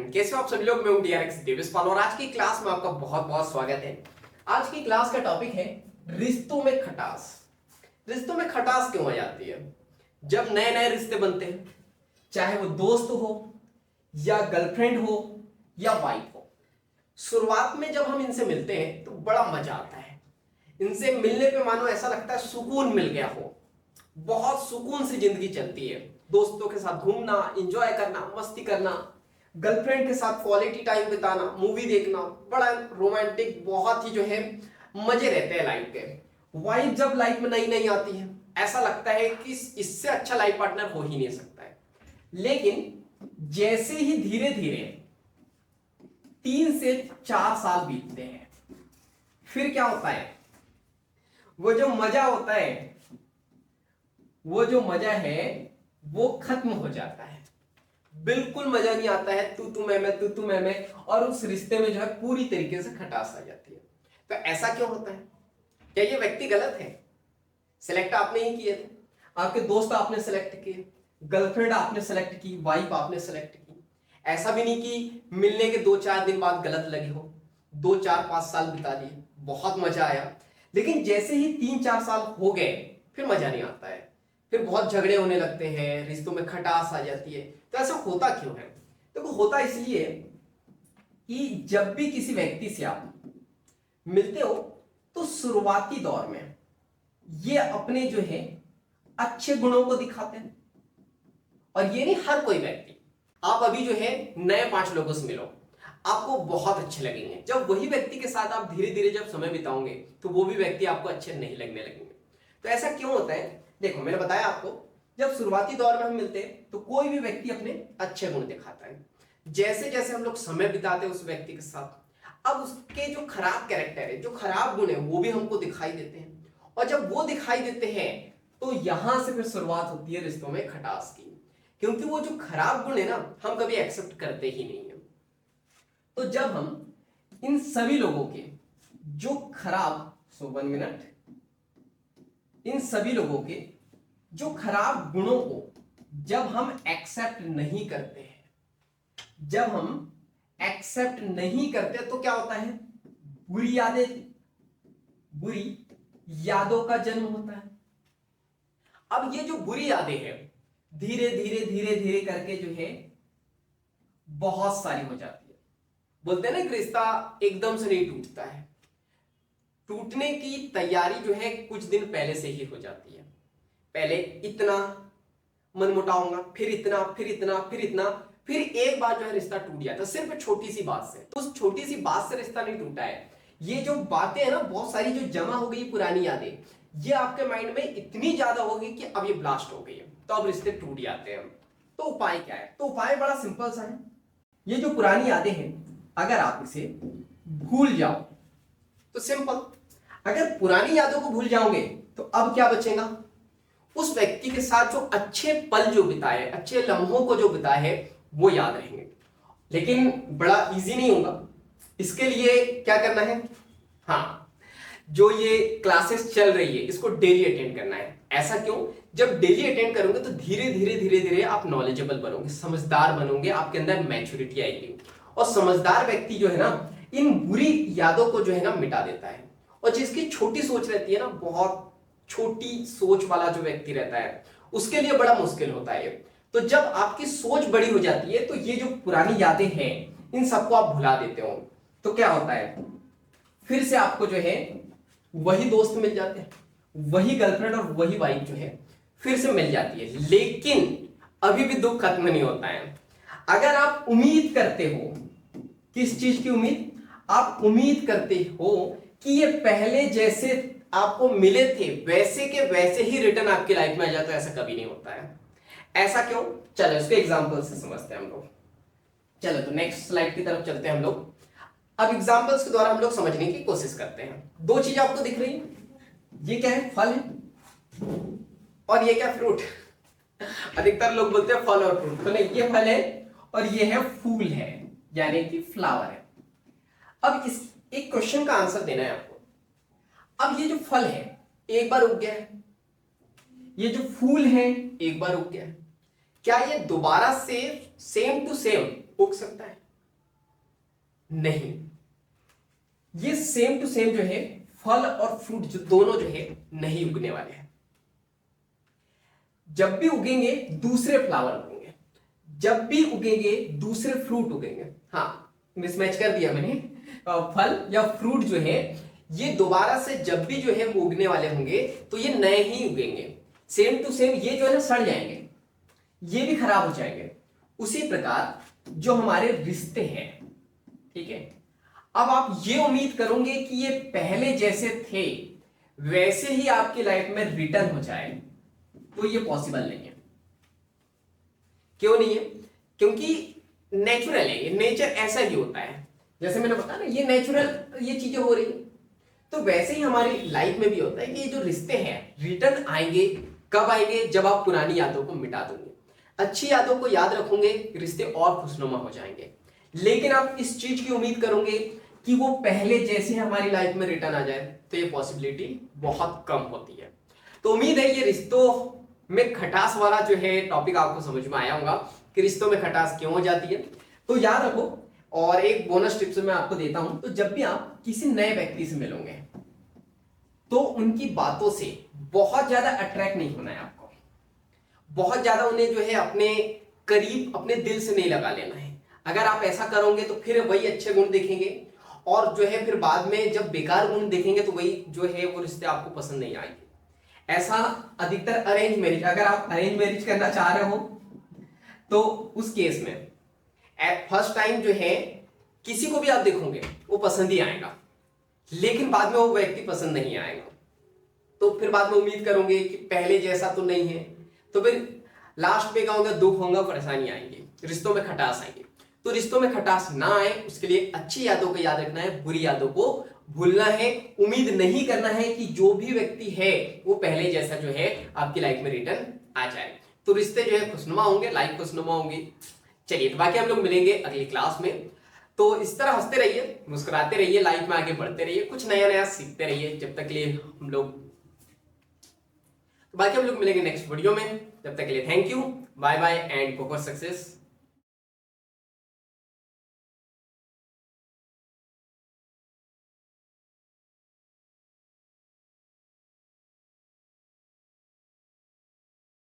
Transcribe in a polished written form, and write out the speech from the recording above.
Everyone, कैसे हो आप सभी लोग। मैं हूं डीआरएक्स देवेशपाल और आज की क्लास में आपका बहुत बहुत स्वागत है। आज की क्लास का टॉपिक है रिश्तों में खटास। रिश्तों में खटास क्यों आ जाती है जब नए नए रिश्ते बनते हैं, चाहे वो दोस्त हो या गर्लफ्रेंड हो या वाइफ हो। शुरुआत में जब हम इनसे मिलते हैं तो बड़ा मजा आता है। इनसे मिलने पे मानो ऐसा लगता है सुकून मिल गया हो, बहुत सुकून से जिंदगी चलती है। दोस्तों के साथ घूमना, एंजॉय करना, मस्ती करना, गर्लफ्रेंड के साथ क्वालिटी टाइम बिताना, मूवी देखना, बड़ा रोमांटिक, बहुत ही जो है मजे रहते हैं लाइफ के। वाइफ जब लाइफ में नई नई आती है ऐसा लगता है कि इससे अच्छा लाइफ पार्टनर हो ही नहीं सकता है। लेकिन जैसे ही धीरे धीरे 3 से 4 साल बीतते हैं, फिर क्या होता है, वो जो मजा होता है, वो जो मजा है वो खत्म हो जाता है। बिल्कुल मजा नहीं आता है, तू तू मैं, और उस रिश्ते में जो है पूरी तरीके से खटास आ जाती है। तो ऐसा क्यों होता है? क्या ये व्यक्ति गलत है? सिलेक्ट आपने ही किए थे, आपके दोस्त आपने सेलेक्ट किए, गर्लफ्रेंड आपने सेलेक्ट की, वाइफ आपने सेलेक्ट की। ऐसा भी नहीं कि मिलने के 2-4 दिन बाद गलत लगी हो। 2-4-5 साल बिता लिए, बहुत मजा आया, लेकिन जैसे ही 3-4 साल हो गए फिर मजा नहीं आता है। फिर बहुत झगड़े होने लगते हैं, रिश्तों में खटास आ जाती है। तो ऐसा होता क्यों है? देखो, होता इसलिए कि जब भी किसी व्यक्ति से आप मिलते हो तो शुरुआती दौर में ये अपने जो है अच्छे गुणों को दिखाते हैं। और ये नहीं हर कोई व्यक्ति। आप अभी जो है नए 5 लोगों से मिलो, आपको बहुत अच्छे लगेंगे। जब वही व्यक्ति के साथ आप धीरे धीरे जब समय बिताओगे तो वो भी व्यक्ति आपको अच्छे नहीं लगने लगेंगे। तो ऐसा क्यों होता है? देखो, मैंने बताया आपको, जब शुरुआती दौर में हम मिलते हैं तो कोई भी व्यक्ति अपने अच्छे गुण दिखाता है। जैसे जैसे हम लोग समय बिताते हैं उस व्यक्ति के साथ, अब उसके जो खराब कैरेक्टर है, जो खराब गुण है, वो भी हमको दिखाई देते हैं। और जब वो दिखाई देते हैं तो यहां से फिर शुरुआत होती है रिश्तों में खटास की। क्योंकि वो जो खराब गुण है ना, हम कभी एक्सेप्ट करते ही नहीं है। तो जब हम इन सभी लोगों के जो खराब 1 मिनट, इन सभी लोगों के जो खराब गुणों को जब हम एक्सेप्ट नहीं करते हैं, जब हम एक्सेप्ट नहीं करते तो क्या होता है? बुरी यादों का जन्म होता है। अब ये जो बुरी यादें हैं धीरे धीरे धीरे धीरे करके जो है बहुत सारी हो जाती है। बोलते हैं ना, रिश्ता एकदम से नहीं टूटता है। टूटने की तैयारी जो है कुछ दिन पहले से ही हो जाती है। पहले इतना मनमुटाव होगा, फिर इतना, फिर इतना, फिर इतना, फिर एक बार जो है रिश्ता टूट जाता है, सिर्फ छोटी सी बात से। तो उस छोटी सी बात से रिश्ता नहीं टूटा है। ये जो बातें हैं ना, बहुत सारी जो जमा हो गई पुरानी यादें, ये आपके माइंड में इतनी ज्यादा होगी कि अब ये ब्लास्ट हो गई है, तो अब रिश्ते टूट जाते हैं। तो उपाय क्या है? तो उपाय बड़ा सिंपल सा है। ये जो पुरानी यादें हैं, अगर आप इसे भूल जाओ तो सिंपल। अगर पुरानी यादों को भूल जाओगे तो अब क्या बचेगा? उस व्यक्ति के साथ जो अच्छे पल जो बिताए, अच्छे लम्हों को जो बिताए है, वो याद रहेंगे। लेकिन बड़ा इजी नहीं होगा। इसके लिए क्या करना है? हाँ, जो ये क्लासेस चल रही है इसको डेली अटेंड करना है। ऐसा क्यों? जब डेली अटेंड करोगे तो धीरे धीरे धीरे धीरे आप नॉलेजेबल बनोगे, समझदार बनोगे, आपके अंदर मैच्योरिटी आएगी। और समझदार व्यक्ति जो है ना, इन बुरी यादों को जो है ना मिटा देता है। और जिसकी छोटी सोच रहती है ना, बहुत छोटी सोच वाला जो व्यक्ति रहता है, उसके लिए बड़ा मुश्किल होता है। तो जब आपकी सोच बड़ी हो जाती है तो ये जो पुरानी यादें हैं इन सबको आप भुला देते हो। तो क्या होता है? फिर से आपको जो है वही दोस्त मिल जाते हैं, वही गर्लफ्रेंड और वही वाइफ जो है फिर से मिल जाती है। लेकिन अभी भी दुख खत्म नहीं होता है। अगर आप उम्मीद करते हो, किस चीज की उम्मीद? आप उम्मीद करते हो कि ये पहले जैसे आपको मिले थे वैसे के वैसे ही रिटर्न आपकी लाइफ में आ जाए, तो ऐसा कभी नहीं होता है। ऐसा क्यों? चलो इसको एग्जांपल से समझते हैं हम लोग। चलो तो नेक्स्ट स्लाइड की तरफ चलते हैं हम लोग। अब एग्जांपल्स के द्वारा हम लोग समझने की कोशिश करते हैं। 2 चीज आपको दिख रही है, ये क्या है? फल है, और ये क्या? फ्रूट। अधिकतर लोग बोलते हैं फल और फ्रूट, तो नहीं, ये फल है और ये है फूल है, यानी कि फ्लावर है। अब इस एक क्वेश्चन का आंसर देना है आपको। अब ये जो फल है एक बार उग गया है, ये जो फूल है एक बार उग गया है, क्या ये दोबारा से सेम टू सेम उग सकता है? नहीं, ये सेम टू सेम जो है फल और फ्रूट जो दोनों जो है नहीं उगने वाले हैं। जब भी उगेंगे दूसरे फ्लावर उगेंगे, जब भी उगेंगे दूसरे फ्रूट उगेंगे। हाँ, मिसमैच कर दिया मैंने। फल या फ्रूट जो है ये दोबारा से जब भी जो है वो उगने वाले होंगे तो ये नए ही उगेंगे, सेम टू सेम। ये जो है ना सड़ जाएंगे, ये भी खराब हो जाएंगे। उसी प्रकार जो हमारे रिश्ते हैं, ठीक है, अब आप ये उम्मीद करोगे कि ये पहले जैसे थे वैसे ही आपकी लाइफ में रिटर्न हो जाए, तो ये पॉसिबल नहीं है। क्यों नहीं है? क्योंकि नेचुरल है, ये नेचर ऐसा ही होता है। जैसे मैंने बताया ना, ये नेचुरल ये चीजें हो रही, तो वैसे ही हमारी लाइफ में भी होता है कि ये जो रिश्ते हैं रिटर्न आएंगे। कब आएंगे? जब आप पुरानी यादों को मिटा दोगे, अच्छी यादों को याद रखोगे, रिश्ते और खुशनुमा हो जाएंगे। लेकिन आप इस चीज की उम्मीद करोगे कि वो पहले जैसे हमारी लाइफ में रिटर्न आ जाए, तो ये पॉसिबिलिटी बहुत कम होती है। तो उम्मीद है ये रिश्तों में खटास वाला जो है टॉपिक आपको समझ में आया होगा कि रिश्तों में खटास क्यों हो जाती है। तो याद रखो, और एक बोनस टिप्स मैं आपको देता हूं। तो जब भी आप किसी नए व्यक्ति से मिलोगे तो उनकी बातों से बहुत ज्यादा अट्रैक्ट नहीं होना है आपको, बहुत ज्यादा उन्हें जो है अपने करीब, अपने दिल से नहीं लगा लेना है। अगर आप ऐसा करोगे तो फिर वही अच्छे गुण देखेंगे, और जो है फिर बाद में जब बेकार गुण देखेंगे तो वही जो है वो रिश्ते आपको पसंद नहीं आएंगे। ऐसा अधिकतर अरेंज मैरिज, अगर आप अरेंज मैरिज करना चाह रहे हो तो उस केस में फर्स्ट टाइम जो है किसी को भी आप देखोगे वो पसंद ही आएगा, लेकिन बाद में वो व्यक्ति पसंद नहीं आएगा। तो फिर बाद में उम्मीद करोगे कि पहले जैसा तो नहीं है, तो फिर लास्ट में क्या होगा? दुख होगा, परेशानी आएंगी, रिश्तों में खटास आएगी। तो रिश्तों में खटास ना आए उसके लिए अच्छी यादों को याद रखना है, बुरी यादों को भूलना है। उम्मीद नहीं करना है कि जो भी व्यक्ति है वो पहले जैसा जो है आपकी लाइफ में रिटर्न आ जाए। तो रिश्ते जो है खुशनुमा होंगे, लाइफ खुशनुमा होंगी। चलिए, तो बाकी हम लोग मिलेंगे अगली क्लास में। तो इस तरह हंसते रहिए, मुस्कुराते रहिए, लाइफ में आगे बढ़ते रहिए, कुछ नया नया सीखते रहिए। जब तक के लिए हम लोग, तो बाकी हम लोग मिलेंगे नेक्स्ट वीडियो में। तब तक के लिए thank you, bye bye and go for success.